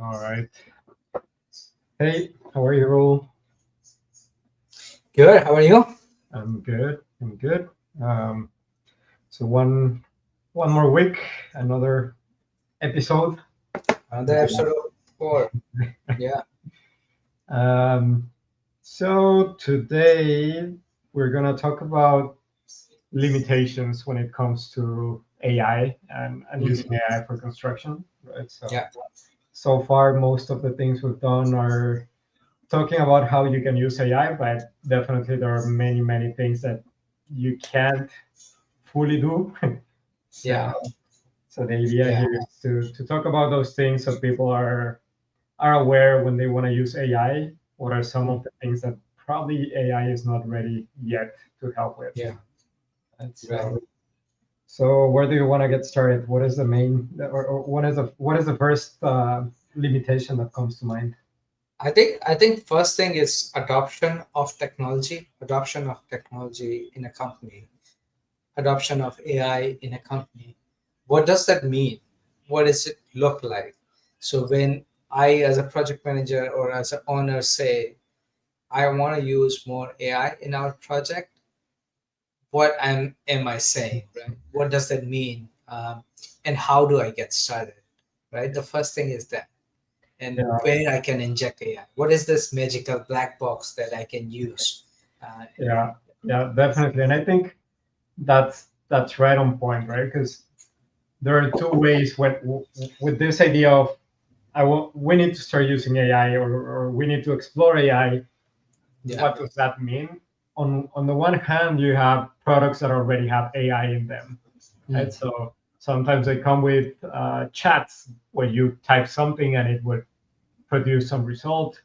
All right. Hey, how are you, Rahul? Good. How are you? I'm good. I'm good. Um, so one more week, another episode. Another episode of four. Yeah. Um, so today we're gonna talk about limitations when it comes to AI and using Mhm. AI for construction, right? Yeah. So far, most of the things we've done are talking about how you can use AI, but definitely there are many things that you can't fully do. Yeah. so so the idea Yeah. here is to talk about those things so people are aware when they want to use AI. What are some Mm. of the things that probably AI is not ready yet to help with? Yeah. And Right. so where do you want to get started? What is the main or what is the first limitation that comes to mind? I think first thing is adoption of technology in a company, adoption of AI in a company. What does that mean? What does it look like? So when I, as a project manager or as an owner, say I want to use more AI in our project, what am I saying, right? What does that mean? And how do I get started, right? The first thing is that, and Yeah, where I can inject AI. What is this magical black box that I can use? yeah, yeah, definitely. And I think that's right on point, right? Because there are two ways with this idea of we need to start using AI or we need to explore AI. Yeah. What does that mean? On the one hand, you have products that already have AI in them, right? Mm. So sometimes they come with chats where you type something and it would produce some result.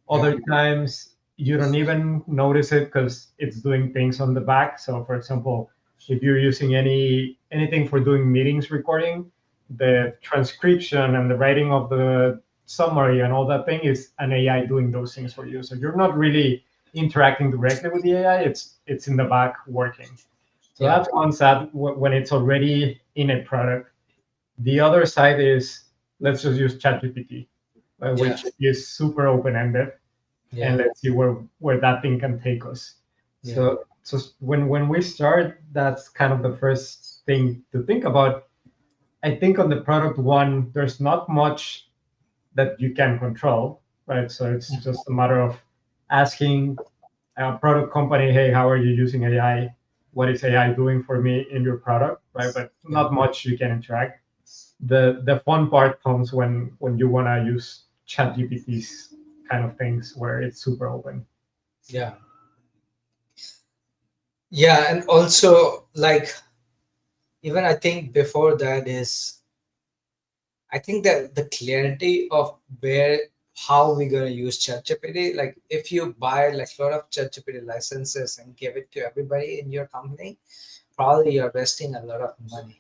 Yeah. Other times you don't even notice it because it's doing things on the back. So for example, if you're using anything for doing meetings recording, the transcription and the writing of the summary and all that thing is an AI doing those things for you. So you're not really interacting directly with the AI. It's in the back working. So Yeah. that's one side when it's already in a product. The other side is let's just use ChatGPT, Yeah. which is super open-ended, and Yeah. let's see where that thing can take us. Yeah. So when we start, that's kind of the first thing to think about. I think on the product one, there's not much that you can control, right? So it's Mm. just a matter of asking a product company, hey, how are you using AI? What is AI doing for me in your product, right? But Yeah. not much you can interact. The fun part comes when you want to use ChatGPT's kind of things where it's super open. Yeah. Yeah. And also, like, even I think before that is, I think that the clarity of where how we're gonna use ChatGPT, like if you buy like a lot of ChatGPT licenses and give it to everybody in your company, probably you're wasting a lot of money,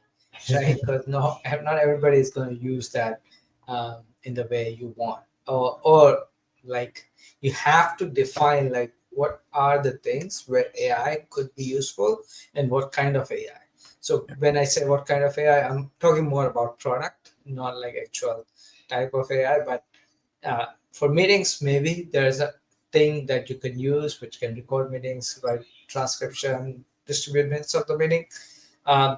right? Because not everybody is going to use that in the way you want, or like you have to define like what are the things where AI could be useful and what kind of AI. So when I say what kind of AI, I'm talking more about product, not like actual type of AI. But for meetings, maybe there's a thing that you can use which can record meetings, write transcription, distribute minutes of the meeting. um,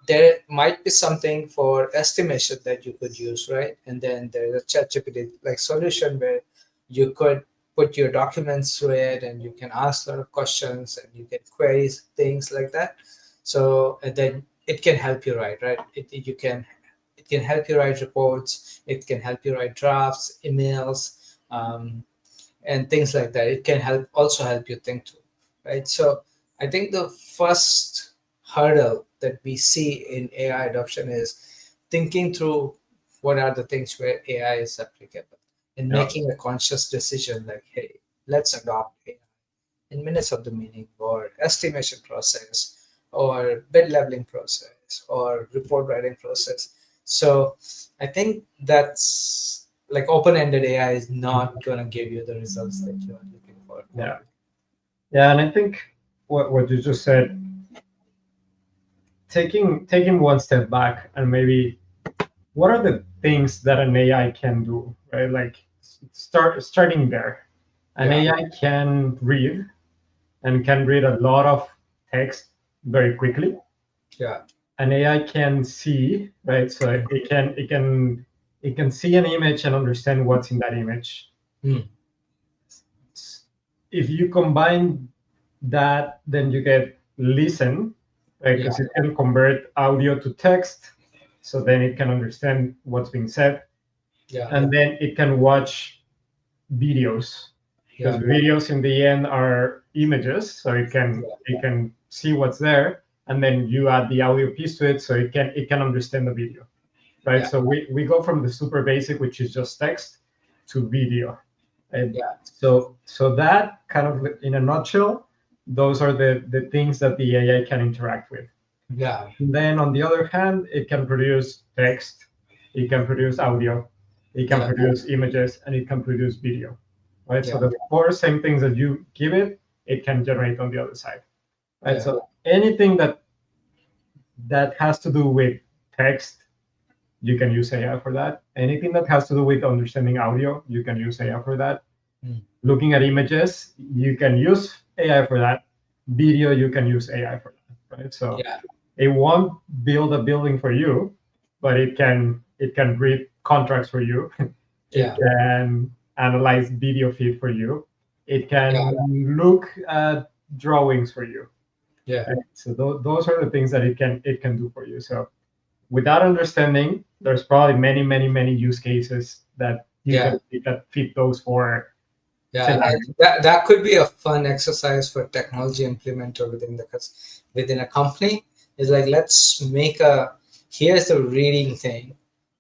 there might be something for estimation that you could use, right? And then there's a ChatGPT like solution where you could put your documents through it, and you can ask a lot of questions, and you can query things like that. So and then it can help you write, right? It can help you write reports. It can help you write drafts, emails, and things like that. It can help you think too, right? So I think the first hurdle that we see in AI adoption is thinking through what are the things where AI is applicable and Yeah. making a conscious decision like, hey, let's adopt AI in minutes of the meeting or estimation process or bid leveling process or report writing process. So I think that's like open-ended AI is not going to give you the results that you are looking for. Yeah. Yeah. And I think what you just said, taking one step back and maybe what are the things that an AI can do, right? Like starting there. An Yeah. AI can read and can read a lot of text very quickly. Yeah. An AI can see, right? So Mm. it can see an image and understand what's in that image. Mm. If you combine that, then you get listen, right? Yeah. Because it can convert audio to text, so then it can understand what's being said, Yeah. and then it can watch videos, because Yeah. videos in the end are images, so it can see what's there, and then you add the audio piece to it, so it can understand the video, right? Yeah. So we go from the super basic, which is just text, to video. And Yeah. so that kind of, in a nutshell, those are the things that the AI can interact with. Yeah. And then on the other hand, it can produce text, it can produce audio, it can Yeah. produce images, and it can produce video, right? So Yeah. the four same things that you give it, it can generate on the other side, right? Yeah. So anything that has to do with text, you can use AI for that. Anything that has to do with understanding audio, you can use AI for that. Mm. Looking at images, you can use AI for that. Video, you can use AI for that, right? So Yeah. it won't build a building for you, but it can read contracts for you. It Yeah. can analyze video feed for you. It Yeah. can look at drawings for you. Yeah. Right? So those are the things that it can do for you. So without understanding, there's probably many, many, many use cases that you Yeah. can that fit those four Yeah, and scenarios. that could be a fun exercise for technology implementer within a company. Is like, let's make a, here's the reading thing,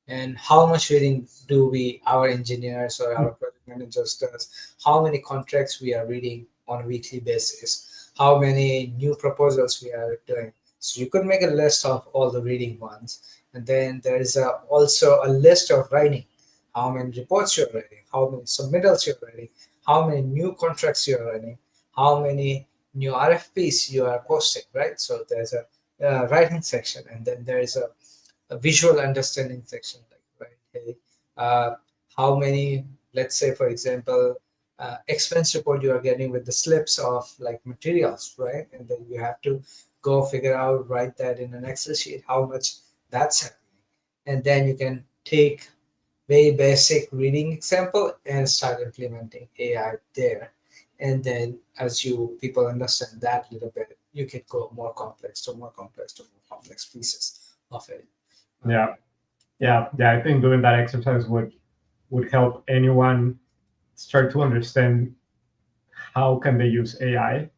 and how much reading do we, our engineers or our project managers does, how many contracts we are reading on a weekly basis, how many new proposals we are doing. So you could make a list of all the reading ones, and then there is also a list of writing, how many reports you're writing, how many submittals you're writing, how many new contracts you're running, how many new RFPs you are posting, right? So there's a writing section, and then there is a visual understanding section, like, right, hey, uh, how many, let's say, for example, expense report you are getting with the slips of like materials, right? And then you have to go figure out, write that in an Excel sheet, how much that's happening. And then you can take very basic reading example and start implementing AI there. And then as you people understand that little bit, you can go more complex to more complex to more complex pieces of it. Um, Yeah, yeah. I think doing that exercise would help anyone start to understand how can they use AI,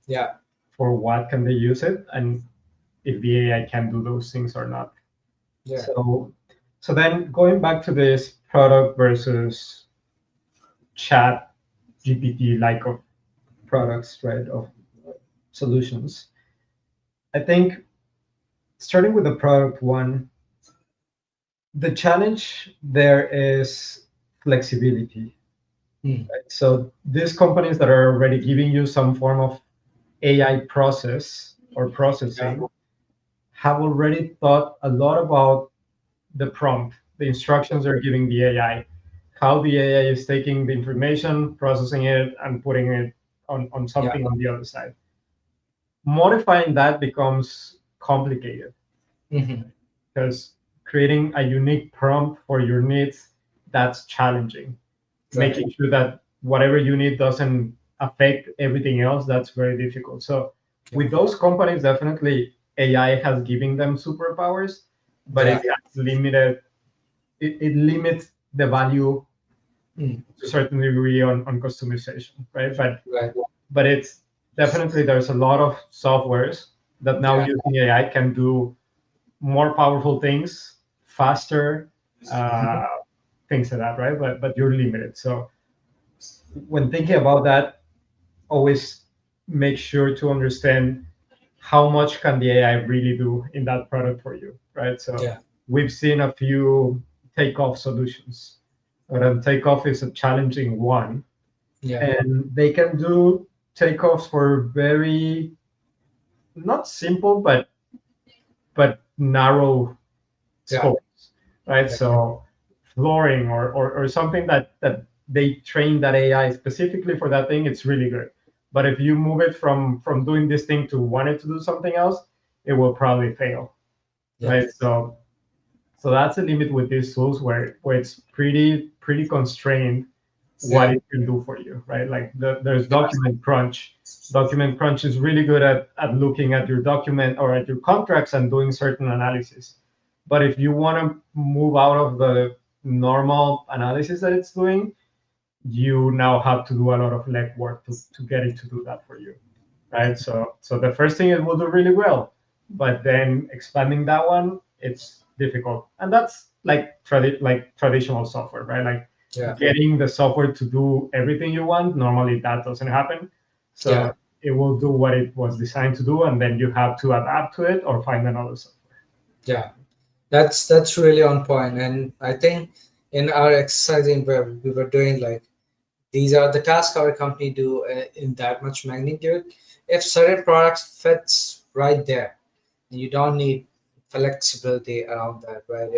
yeah, for what can they use it, and if the AI can do those things or not. yeah, So then going back to this product versus chat GPT like of products, right, of solutions. I think starting with the product one, the challenge there is flexibility. mm, So these companies that are already giving you some form of AI process or yeah, processing have already thought a lot about the prompt, the instructions they're giving the AI, how the AI is taking the information, processing it, and putting it on yeah, something on the other side. Modifying that becomes complicated, hmm, because creating a unique prompt for your needs, that's challenging. right, Making sure that whatever you need doesn't affect everything else, that's very difficult. So yeah, with those companies, definitely AI has given them superpowers, but it yeah, has limited, it limits the value mm, to a certain degree on customization, right? right, But it's definitely, there's a lot of softwares that now yeah, using AI can do more powerful things faster, mhm, uh, things like that, right? But you're limited. So when thinking about that, always make sure to understand how much can the AI really do in that product for you, right? So yeah, we've seen a few takeoff solutions, but takeoff is a challenging one, yeah, and they can do takeoffs for very, not simple, but narrow yeah, scopes, right? Yeah. So flooring or something that they train that AI specifically for that thing, it's really good. But if you move it from doing this thing to want it to do something else, it will probably fail, Yeah. right? So that's a limit with these tools where it's pretty constrained what Yeah. it can do for you, right? Like there's document crunch. Document crunch is really good at looking at your document or at your contracts and doing certain analysis. But if you want to move out of the normal analysis that it's doing, you now have to do a lot of legwork to get it to do that for you, right? So the first thing it will do really well, but then expanding that one, it's difficult, and that's like traditional software, right? Like Yeah. getting the software to do everything you want. Normally, that doesn't happen. Yeah. So it will do what it was designed to do, and then you have to adapt to it or find another software. Yeah. That's really on point. And I think in our exercising where we were doing like these are the tasks our company do in that much magnitude. If certain products fits right there, you don't need flexibility around that, right?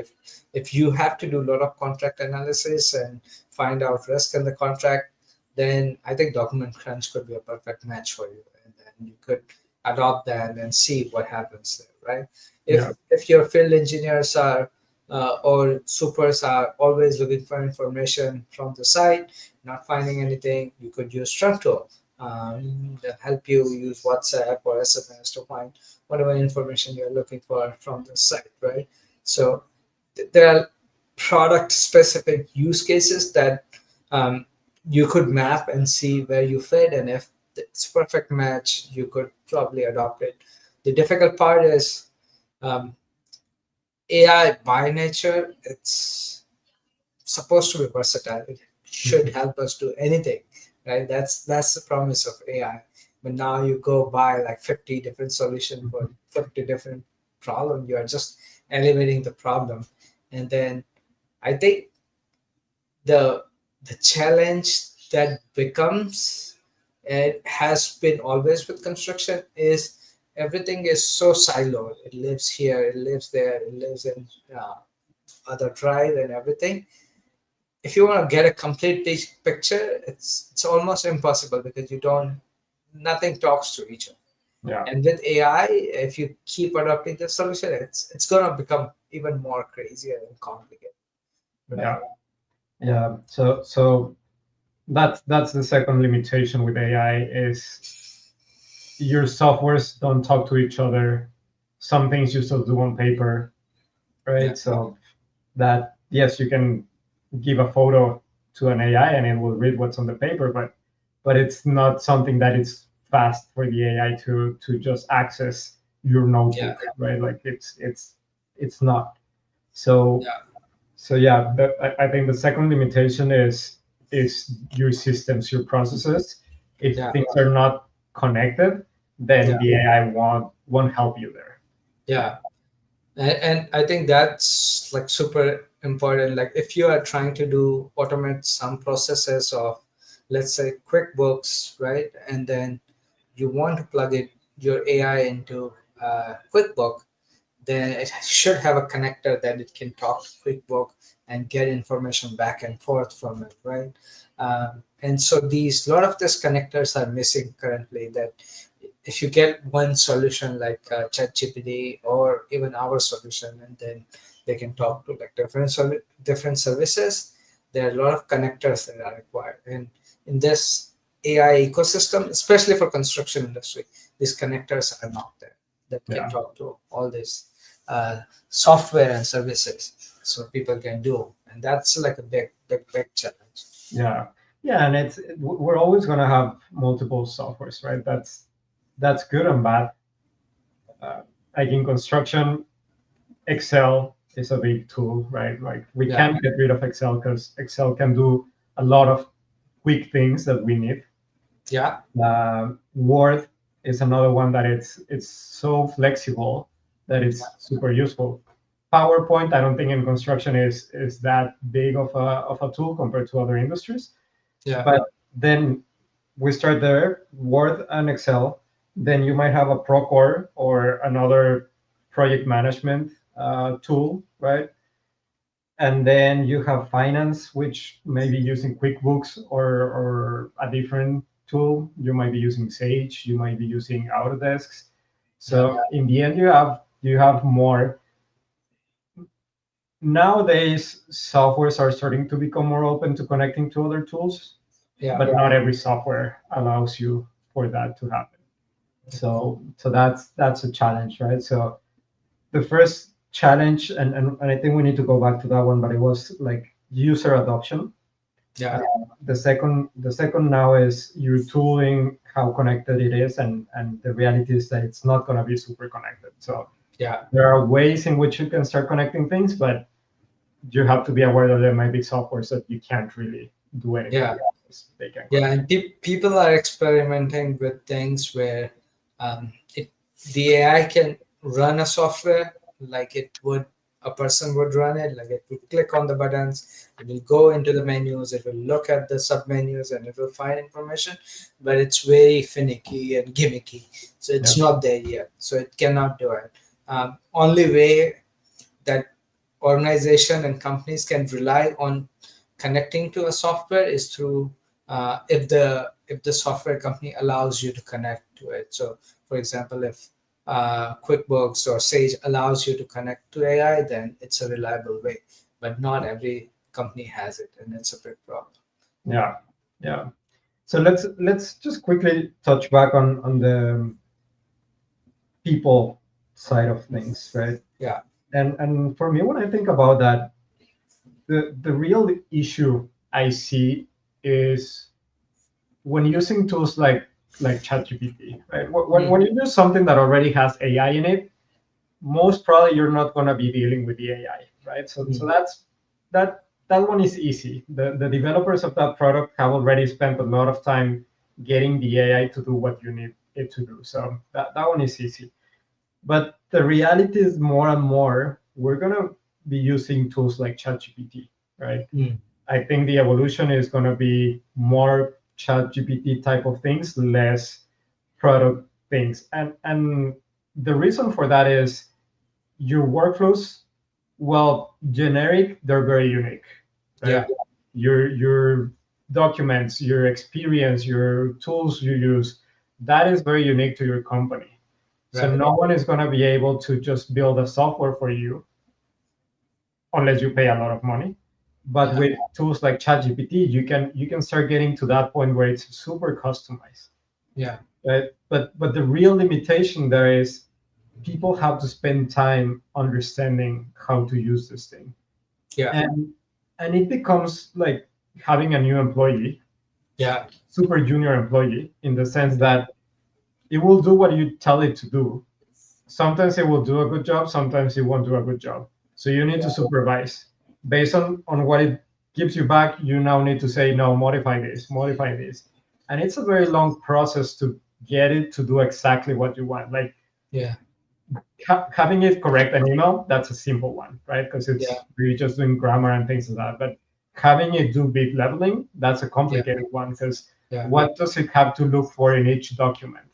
If you have to do a lot of contract analysis and find out risk in the contract, then I think document crunch could be a perfect match for you, and then you could adopt that and see what happens there, right? Yeah, If your field engineers are or supers are always looking for information from the site, not finding anything, you could use Structure to help you use WhatsApp or SMS to find whatever information you're looking for from the site, right? So there are product specific use cases that um, you could map and see where you fit, and if it's a perfect match, you could probably adopt it. The difficult part is um, AI by nature, it's supposed to be versatile. It should help us do anything, right? That's the promise of AI. But now you go buy like 50 different solutions for 50 different problem. You are just elevating the problem. And then I think the the challenge that becomes, it has been always with construction, is everything is so siloed. It lives here, it lives there, it lives in other drive and everything. If you want to get a complete picture, it's almost impossible because you don't nothing talks to each other. yeah, And with AI, if you keep adopting the solution, it's gonna become even more crazier and complicated, right? yeah, yeah. So that's the second limitation with AI is your softwares don't talk to each other. Some things you still do on paper, Yeah, right? So that yes, you can give a photo to an AI and it will read what's on the paper, but it's not something that is fast for the AI to just access your yeah, notebook, right? Like it's not. So yeah, so yeah, I think the second limitation is your systems, your processes. If yeah, things are not connected, then yeah, the AI won't help you there. yeah. And I think that's like super important. Like if you are trying to do automate some processes of, let's say, QuickBooks, right? And then you want to plug it your AI into QuickBook, then it should have a connector that it can talk to QuickBook and get information back and forth from it, right? And so these lot of these connectors are missing currently. That if you get one solution like ChatGPT or even our solution, and then they can talk to like different services, there are a lot of connectors that are required. And in this AI ecosystem, especially for construction industry, these connectors are not there that can Yeah, talk to all these software and services so people can do, and that's like a big challenge. yeah, yeah, and we're always gonna have multiple softwares, right? That's good and bad. Like in construction, Excel is a big tool, right? Like we Yeah, can't get rid of Excel because Excel can do a lot of quick things that we need. yeah, Word is another one that it's so flexible that it's super useful. PowerPoint, I don't think in construction is that big of a tool compared to other industries. yeah, But then we start there, Word and Excel. Then you might have a Procore or another project management tool, right? And then you have finance, which may be using QuickBooks or a different tool. You might be using Sage, you might be using Autodesks. Yeah. So in the end, you have more. Nowadays, softwares are starting to become more open to connecting to other tools, Yeah. but not every software allows you for that to happen. So that's a challenge, right? So the first challenge, and I think we need to go back to that one, but it was like user adoption. Yeah. The second now is your tooling, how connected it is, and the reality is that it's not going to be super connected. So Yeah. there are ways in which you can start connecting things, but you have to be aware that there might be softwares that you can't really do anything Yeah. with. They can Yeah, connect. and people are experimenting with things where it the AI can run a software like it would a person would run it. Like it would click on the buttons, it will go into the menus, it will look at the sub menus, and it will find information. But it's very finicky and gimmicky, so Yeah. it's not there yet. So it cannot do it. Only way that organization and companies can rely on connecting to a software is through if the software company allows you to connect to it. So for example, if QuickBooks or Sage allows you to connect to AI, then it's a reliable way, but not every company has it, and it's a big problem. Yeah. Yeah. So let's just quickly touch back on the people side of things, right? Yeah. And for me, when I think about that, the real issue I see is when using tools like ChatGPT, right? When Mm. you use something that already has AI in it, most probably you're not going to be dealing with the AI, right? So Mm. that one is easy. The developers of that product have already spent a lot of time getting the AI to do what you need it to do. So that one is easy. But the reality is more and more we're going to be using tools like ChatGPT, right? Mm. I think the evolution is going to be more ChatGPT type of things, less product things. And the reason for that is your workflows, well, generic, they're very unique, right? Yeah. Your documents, your experience, your tools you use, that is very unique to your company. So Right. no one is going to be able to just build a software for you unless you pay a lot of money. But Yeah. with tools like ChatGPT, you can start getting to that point where it's super customized. Yeah. Right? But the real limitation there is people have to spend time understanding how to use this thing. Yeah. And it becomes like having a new employee, Yeah. super junior employee, in the sense that it will do what you tell it to do. Sometimes it will do a good job, sometimes it won't do a good job. So you need to supervise. Based on what it gives you back, you now need to say, no, modify this, modify this. And it's a very long process to get it to do exactly what you want. Like Yeah. having it correct an email, that's a simple one, right? Because Yeah. it's really just doing grammar and things like that. But having it do bit leveling, that's a Yeah. complicated one because Yeah. what does it have to look for in each document,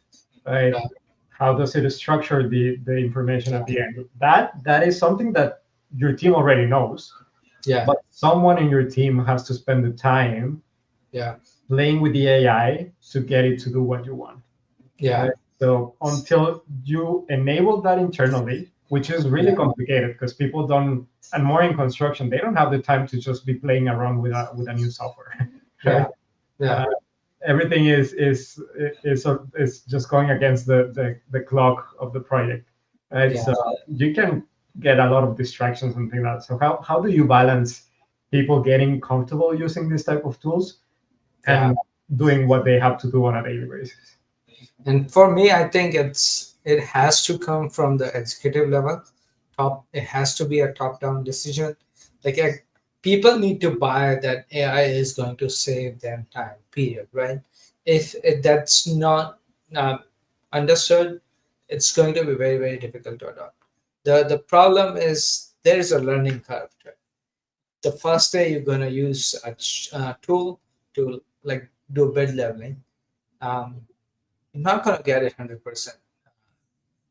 right? Yeah. How does it structure the information Yeah. at the end? That is something that your team already knows, Yeah. but someone in your team has to spend the time Yeah. playing with the AI to get it to do what you want. Yeah. Right? So until you enable that internally, which is really Yeah. complicated because people don't, and more in construction, they don't have the time to just be playing around with a new software. Right? Yeah. Yeah. Uh, Everything is just going against the clock of the project, right? Yeah. So you can get a lot of distractions and things like that. So how do you balance people getting comfortable using this type of tools Yeah. and doing what they have to do on a daily basis? And for me, I think it has to come from the executive level. It has to be a top-down decision. Like people need to buy that AI is going to save them time. Period. Right? If that's not uh, understood, it's going to be very very difficult to adopt. The problem is there is a learning curve. Right? The first day you're going to use a tool to like do bid leveling. Um, you're not going to get it 100%.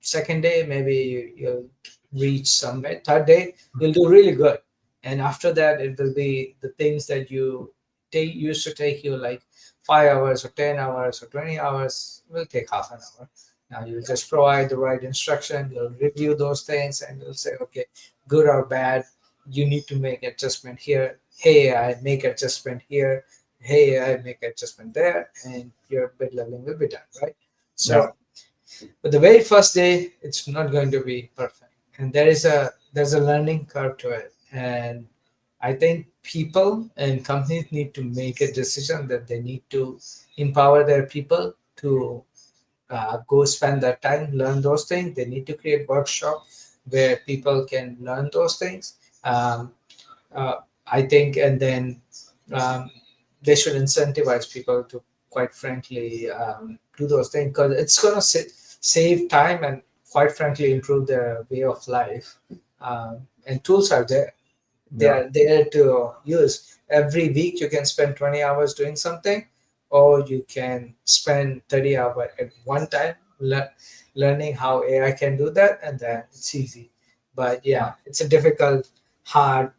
Second day, maybe you'll reach somewhere. Third day, you'll do really good. and after that it will be the things that you take used to take you like 5 hours or 10 hours or 20 hours will take half an hour. Now you just provide the right instruction, you'll review those things, and you'll say, okay, good or bad, you need to make adjustment here. Hey, I make adjustment here. Hey, I make adjustment there, and your bid leveling will be done, right? Yeah. So but the very first day it's not going to be perfect, and there's a learning curve to it. And I think people and companies need to make a decision that they need to empower their people to go spend that time, learn those things. They need to create workshop where people can learn those things. Um, uh, I think, and then um, they should incentivize people to, quite frankly, do those things, because it's going to save time and, quite frankly, improve their way of life. And tools are there; they Yeah. are there to use. Every week, you can spend 20 hours doing something, or you can spend 30 hours at one time learning how AI can do that, and then it's easy. But yeah, it's a difficult, hard,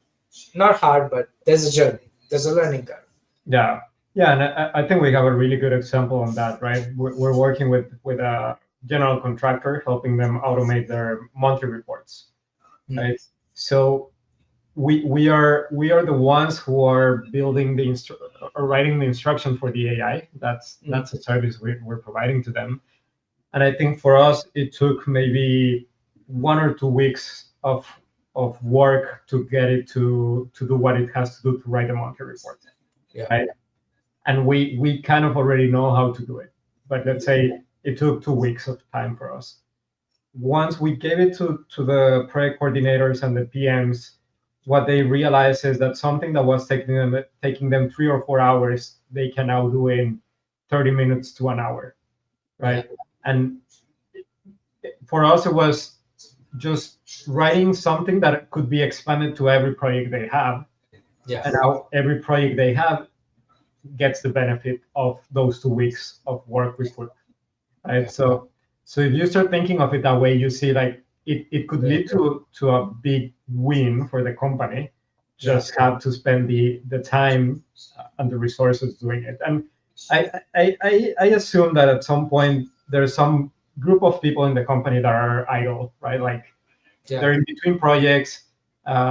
not hard, but there's a journey. There's a learning curve. Yeah, yeah, and I think we have a really good example on that, right? We're working with a general contractor, helping them automate their monthly reports, Mm. right? So we are the ones who are building or writing the instruction for the AI. Mm. That's a service we're providing to them, and I think for us it took maybe 1 or 2 weeks of work to get it to do what it has to do to write a monthly report, Yeah. right? And we kind of already know how to do it. But let's say it took 2 weeks of time for us. Once we gave it to the project coordinators and the PMs, what they realized is that something that was taking them 3 or 4 hours, they can now do in 30 minutes to an hour, Yeah. right? And for us, it was just writing something that could be expanded to every project they have. Yeah. And now every project they have gets the benefit of those 2 weeks of work we put, right? Yeah. So if you start thinking of it that way, you see like it could Yeah. lead to a big win for the company. Yeah. Just have to spend the time and the resources doing it. And I assume that at some point there's some group of people in the company that are idle, right? Like Yeah. they're in between projects.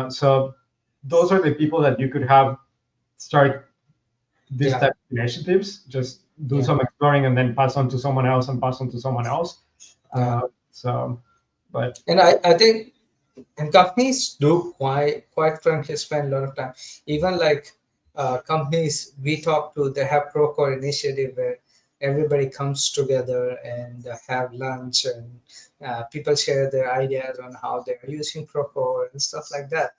So those are the people that you could have start these Yeah. type of initiatives, just do Yeah. some exploring and then pass on to someone else and pass on to someone else. Yeah. So, but And I think, and companies do quite frankly spend a lot of time. Even like companies we talk to, they have Procore initiative where everybody comes together and have lunch, and people share their ideas on how they're using Procore and stuff like that.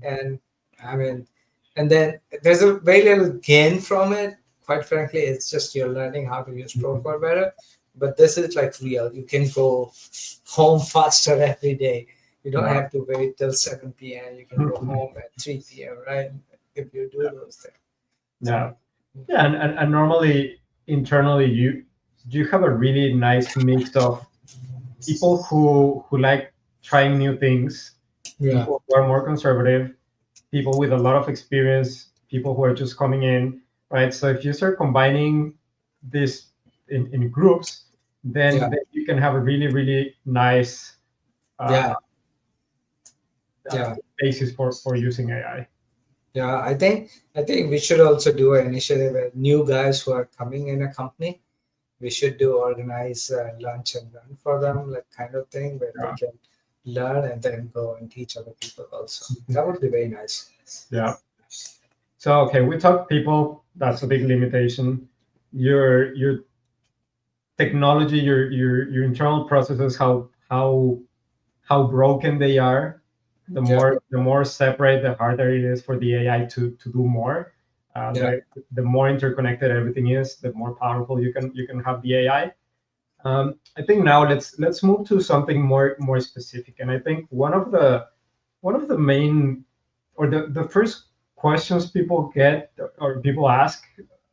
And I mean, and then there's a very little gain from it. Quite frankly, it's just you're learning how to use Procore better. But this is like real. You can go home faster every day. You don't yeah. have to wait till 7 p.m. You can go home at 3 p.m., right? If you do those things. Yeah, yeah, and normally internally you have a really nice mix of people who like trying new things, Yeah. people who are more conservative, people with a lot of experience, people who are just coming in, right? So if you start combining this in groups, Yeah. then you can have a really nice uh, Yeah. Yeah. basis for using AI. Yeah. I think we should also do an initiative where new guys who are coming in a company, we should do organize lunch and run for them, like kind of thing where they Yeah. can learn and then go and teach other people also. That would be very nice. Yeah. So okay, we talked people. That's a big limitation. Your technology, your internal processes, how broken they are. Yeah. The more separate, the harder it is for the AI to do more. Yeah. The more interconnected everything is, the more powerful you can have the AI. I think now let's move to something more specific. And I think one of the main or the first questions people get or people ask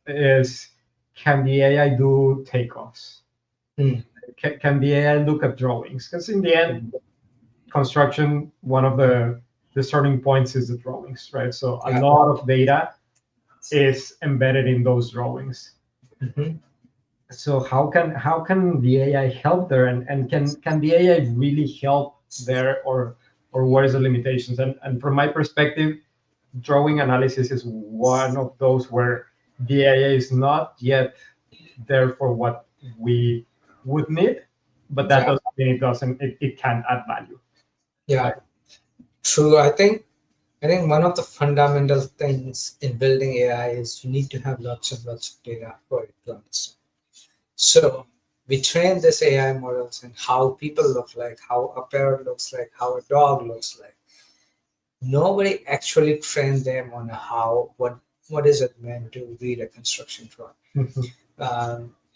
is, can the AI do takeoffs? Mm. Can the AI look at drawings? Because in the end, construction, one of the the starting points is the drawings, right? So a Yeah. lot of data is embedded in those drawings. Mhm. So how can the AI help there, and can the AI really help there, or what is the limitations? And from my perspective, drawing analysis is one of those where the AI is not yet there for what we would need, but that Yeah. doesn't mean it can't add value, Yeah. right? True. I think one of the fundamental things in building AI is you need to have lots and lots of data for it to understand. So we train this AI models and how people look like, how a parrot looks like, how a dog looks like. Nobody actually trained them on how what is it meant to read a construction drawing.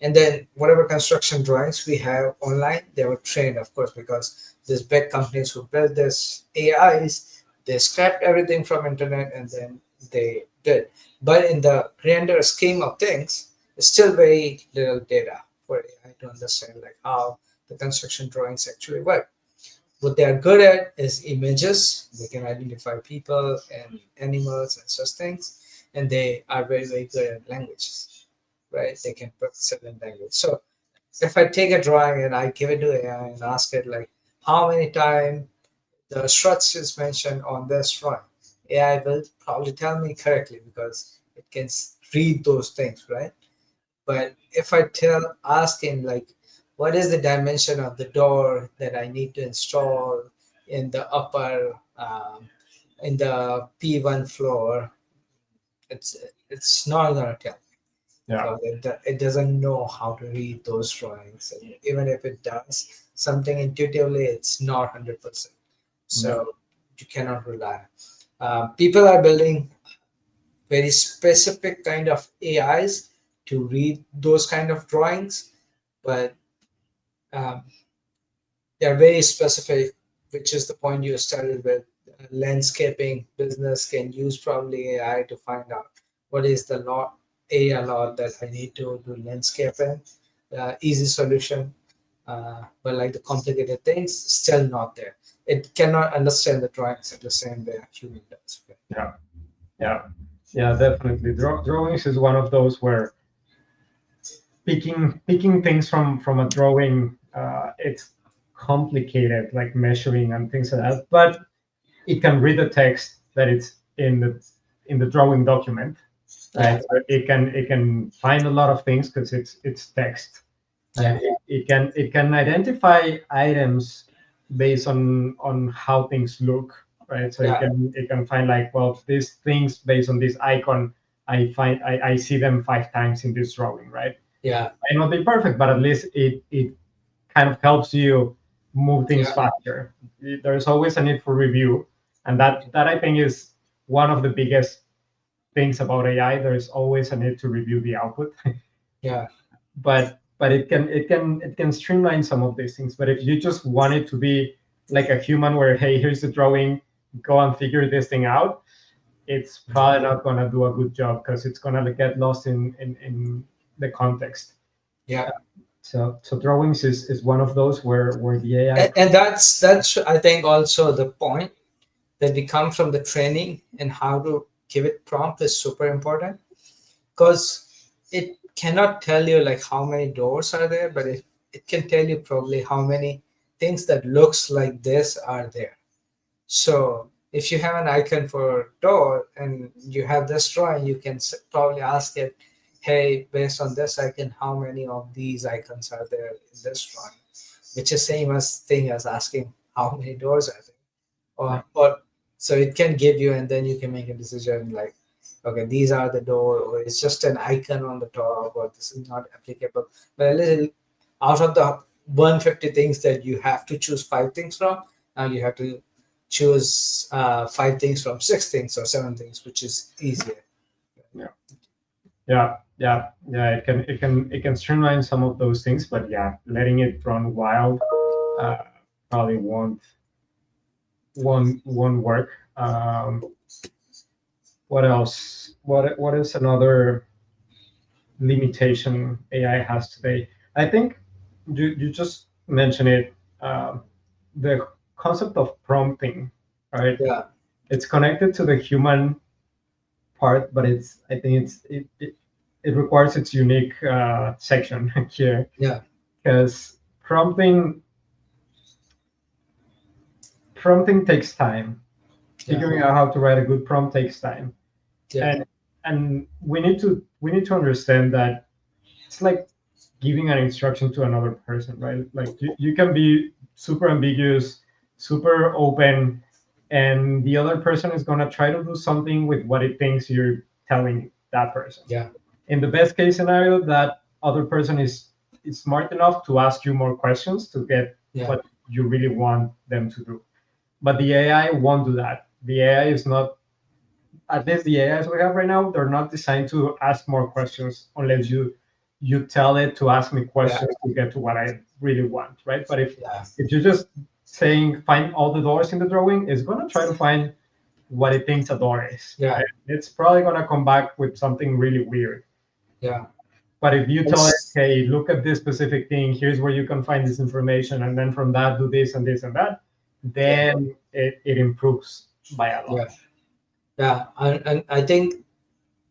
And then whatever construction drawings we have online, they were trained, of course, because these big companies who built this AIs, they scrapped everything from internet and then they did. But in the grander scheme of things, it's still very little data for AI to understand like how the construction drawings actually work. What they are good at is images. They can identify people and animals and such things, and they are very, very good at languages, right? They can put certain language. So if I take a drawing and I give it to AI and ask it like how many times the struts is mentioned on this drawing, AI will probably tell me correctly because it can read those things, right? But if I ask him like, what is the dimension of the door that I need to install in the upper, in the P1 floor, it's it's not gonna tell Yeah, because it doesn't know how to read those drawings. And even if it does something intuitively, it's not 100%. yeah, So you cannot rely. People are building very specific kind of AIs to read those kind of drawings, but um, they are very specific, which is the point you started with. Landscaping business can use probably AI to find out what is the area lot that I need to do landscaping. Easy solution, but like the complicated things, still not there. It cannot understand the drawings in the same way a human does. Right? yeah, yeah, yeah. Definitely, drawings is one of those where picking things from a drawing, it's complicated, like measuring and things like that. But it can read the text that it's in the drawing document, Yeah, right? So it can find a lot of things because it's text, right? yeah, It can identify items based on how things look, right? So it yeah, can it can find like, well, these things based on this icon, I see them 5 times in this drawing, right? yeah, Might not be perfect, but at least it kind of helps you move things yeah. faster. There's always a need for review, and that I think is one of the biggest things about AI. There's always a need to review the output, Yeah, but it can streamline some of these things. But if you just want it to be like a human, where, hey, here's the drawing, go and figure this thing out, it's probably not gonna do a good job because it's gonna get lost in the context. yeah. So drawings is one of those where the AI. And that's I think also the point that we come from the training and how to give it prompt is super important because it cannot tell you like how many doors are there, but it can tell you probably how many things that looks like this are there. So if you have an icon for door and you have this drawing, you can probably ask it, hey, based on this icon, how many of these icons are there in this drawing? Which is same as thing as asking how many doors are there. Yeah, Or so it can give you and then you can make a decision like, okay, these are the door, or it's just an icon on the top, or this is not applicable. But a little out of the 150 things that you have to choose five things from, now you have to choose five things from six things or seven things, which is easier. yeah, yeah. It can streamline some of those things, but yeah, letting it run wild uh, probably won't work. What else? What is another limitation AI has today? I think you just mentioned it. The concept of prompting, right? Yeah, it's connected to the human part, but I think it requires its unique section here, Yeah, because prompting prompting takes time. yeah, Figuring out how to write a good prompt takes time, yeah, and we need to understand that it's like giving an instruction to another person, right? Like you can be super ambiguous, super open, and the other person is going to try to do something with what it thinks you're telling that person. yeah, In the best case scenario, that other person is smart enough to ask you more questions to get yeah, what you really want them to do. But the AI won't do that. The AI is not, at least the AIs we have right now, they're not designed to ask more questions unless you tell it to ask me yeah, questions to get to what I really want, right? But yeah, if you're just saying find all the doors in the drawing, it's gonna try to find what it thinks a door is, yeah, right? It's probably gonna come back with something really weird. yeah. But if you tell it, It's, hey, look at this specific thing, here's where you can find this information, and then from that do this and this and that, yeah, then it improves by a lot. yeah, yeah. And I think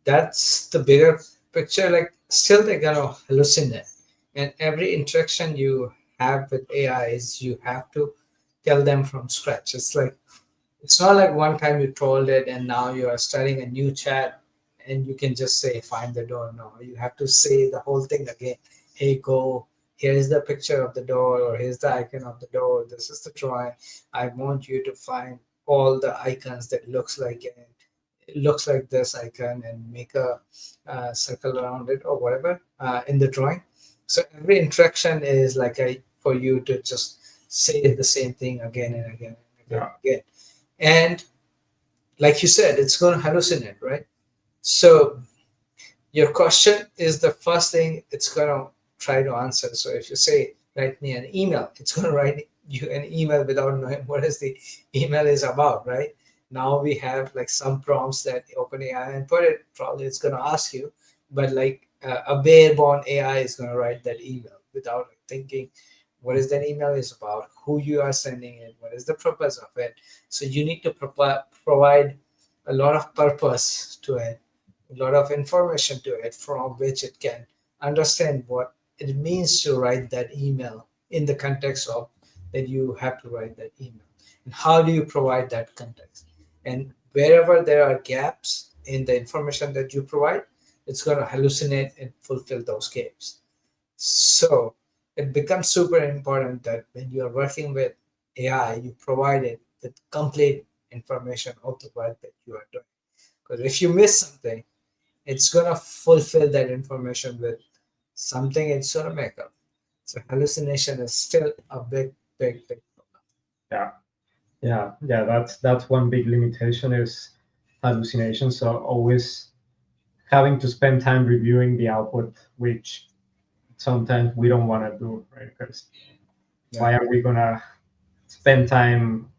that's the bigger picture. Like, still they're gonna hallucinate, and every interaction you have with AI is you have to tell them from scratch. It's like, it's not like one time you told it and now you are starting a new chat and you can just say find the door. No, you have to say the whole thing again. Hey, go, here's the picture of the door, or here's the icon of the door, this is the drawing. I want you to find all the icons that looks like it. It looks like this icon, and make a circle around it or whatever in the drawing. So every interaction is like a for you to just say the same thing again and again and again Yeah. and again. And like you said, it's going to hallucinate, right? So your question is the first thing it's going to try to answer. So if you say write me an email, it's going to write you an email without knowing what is the email is about, right? Now we have like some prompts that OpenAI and put it, probably it's going to ask you, but like a bare bone AI is going to write that email without thinking what is that email is about, who you are sending it, what is the purpose of it. So you need to provide a lot of purpose to it, a lot of information to it, from which it can understand what it means to write that email in the context of that you have to write that email. And how do you provide that context? And wherever there are gaps in the information that you provide, it's going to hallucinate and fulfill those gaps. So it becomes super important that when you are working with AI, you provide it with complete information of the work that you are doing. Because if you miss something, it's gonna fulfill that information with something it's gonna make up. So hallucination is still a big, big, big problem. Yeah. Yeah. That's one big limitation is hallucination. So always having to spend time reviewing the output, which sometimes we don't want to do, right? Because Yeah, why are we gonna spend time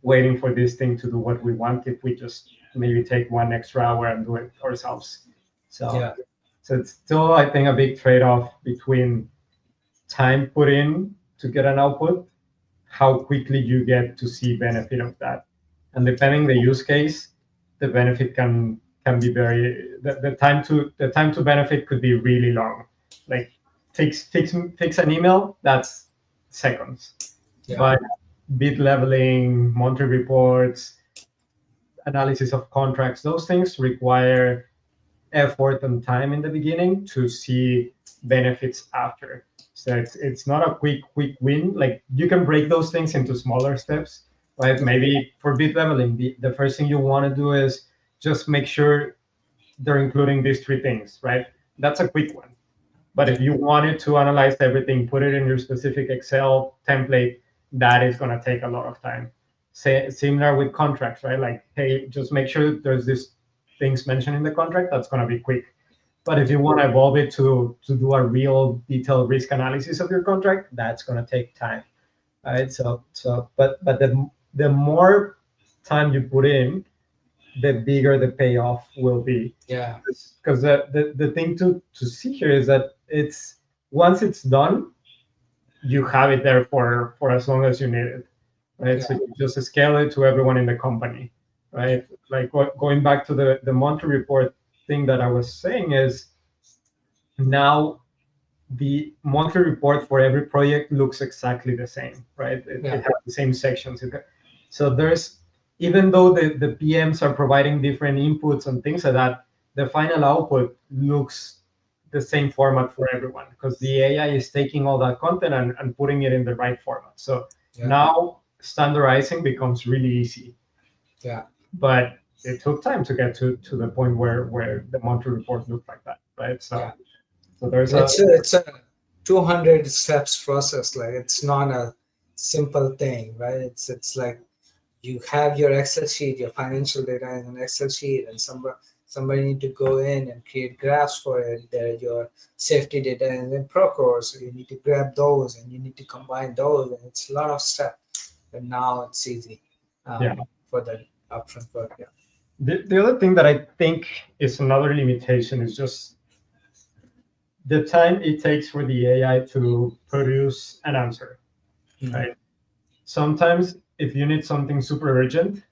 waiting for this thing to do what we want if we just maybe take one extra hour and do it ourselves? So yeah, so it's still, I think, a big trade-off between time put in to get an output, how quickly you get to see benefit of that, and yeah, depending the use case, the benefit can be very, the time to benefit could be really long. Like fix an email, that's seconds. yeah, But bid leveling, monthly reports, analysis of contracts, those things require effort and time in the beginning to see benefits after. So it's not a quick win. Like you can break those things into smaller steps, right? Maybe for bid leveling, the first thing you want to do is just make sure they're including these three things, right? That's a quick one. But yeah, if you wanted to analyze everything, put it in your specific Excel template, that is going to take a lot of time. Similar with contracts, right? Like, hey, just make sure there's this things mentioned in the contract. That's going to be quick. But if yeah, you want to evolve it to do a real detailed risk analysis of your contract, that's going to take time. Right? But the more time you put in, the bigger the payoff will be. yeah, Because the thing to see here is that it's once it's done, you have it there for as long as you need it, right? yeah, So you just scale it to everyone in the company, right? Like going back to the monthly report thing that I was saying is now the monthly report for every project looks exactly the same, right? It has the same sections. So there's, even though the PMs are providing different inputs and things like that, the final output looks the same format for everyone because the AI is taking all that content and putting it in the right format. So now standardizing becomes really easy. Yeah. But it took time to get to the point where the monthly report looked like that, right? So there's it's a 200 steps process. Like, it's not a simple thing, right? It's like you have your Excel sheet, your financial data in an Excel sheet, and somebody need to go in and create graphs for it. There, your safety data and then Procore, so you need to grab those and you need to combine those, and it's a lot of stuff. But now it's easy for the upfront work. Yeah. The other thing that I think is another limitation is just the time it takes for the AI to produce an answer, right? Sometimes if you need something super urgent,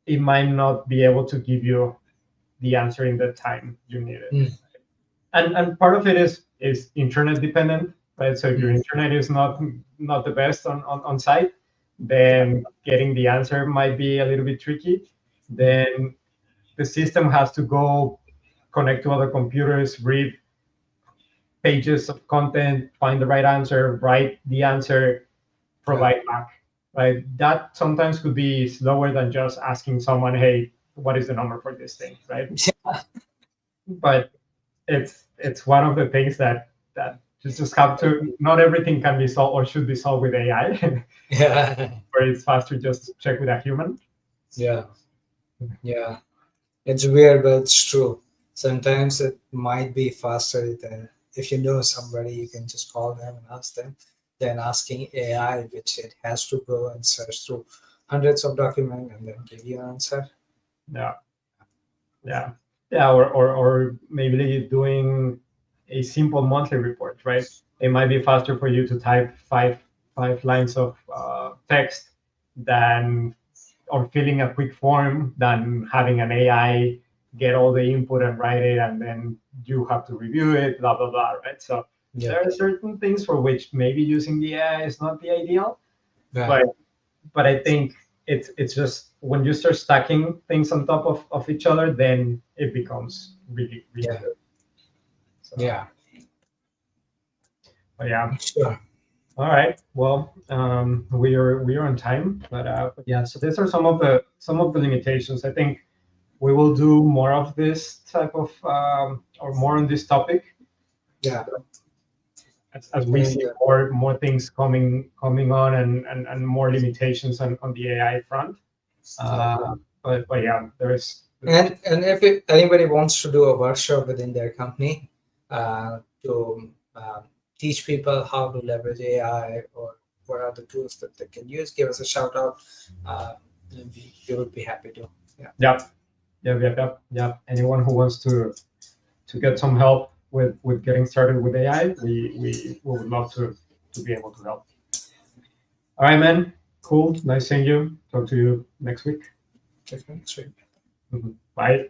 it might not be able to give you the answer in the time you need it. And part of it is internet dependent, right? So if your internet is not the best on site, then getting the answer might be a little bit tricky. Then the system has to go connect to other computers, read pages of content, find the right answer, write the answer, provide back. Right? That sometimes could be slower than just asking someone, "Hey, what is the number for this thing?" Right? But it's one of the things that you just have to. Not everything can be solved or should be solved with AI. Where it's faster just to check with a human. Yeah. It's weird, but it's true. Sometimes it might be faster than, if you know somebody, you can just call them and ask them, than asking AI, which it has to go and search through hundreds of documents and then give you an answer. Or maybe doing a simple monthly report, right? It might be faster for you to type five lines of text than, or filling a quick form, than having an AI get all the input and write it, and then you have to review it, blah blah blah, right? So there are certain things for which maybe using the AI is not the ideal, but I think it's just when you start stacking things on top of each other, then it becomes really good. So, but Sure. all right. Well, we are on time, but yeah. So these are some of the limitations. I think we will do more of this type of or more on this topic. As we see more things coming on and more limitations on the AI front. But yeah, there's And if anybody wants to do a workshop within their company to teach people how to leverage AI, or what are the tools that they can use, give us a shout out. We would be happy to. Yeah. Anyone who wants to get some help with getting started with AI, we would love to be able to help. All right, man. Cool. Nice seeing you. Talk to you next week. Next week. Bye.